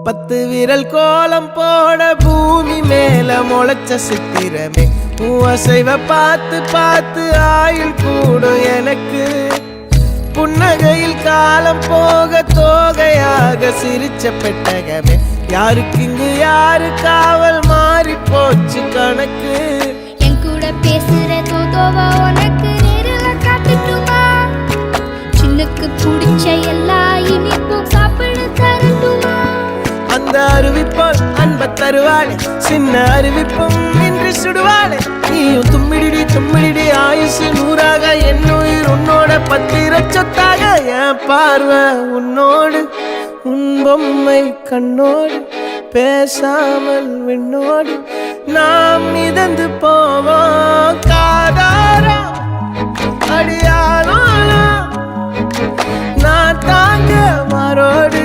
10 விரல் கோலம் போட பூமி மேல முளைச்ச சித்திரமே அசைவ பார்த்து பார்த்து ஆயுள் கூடும் எனக்கு புன்னகையில் காலம் போக தோகையாக சிரிச்ச பெட்டகமே யாருக்கு இங்கு யாரு காவல் மாறி போச்சு கணக்கு என் கூட பேசுற தோதோவா உனக்கு நேரில் காட்டுட்டுமா சின்னுக்கு பிடிச்ச எல்லா இனிப்பும் சாப்பிட தரட்டுமா அந்த அறிவிப்பால் அன்ப தருவாளே சின்ன அறிவிப்பும் இன்று சுடுவாளே நீயும் தும்மிடி தும்மிடி ஆயுசு 100ஆக என் உயிர் உன்னோட 10 சொத்தாக என் பார்வை உன்னோடு உன் பொம்மை கண்ணோடு பேசாமல் விண்ணோடு நாம் மிதந்து போவோம் காதாரா அடியாளோ நான் தாங்க மாறோடு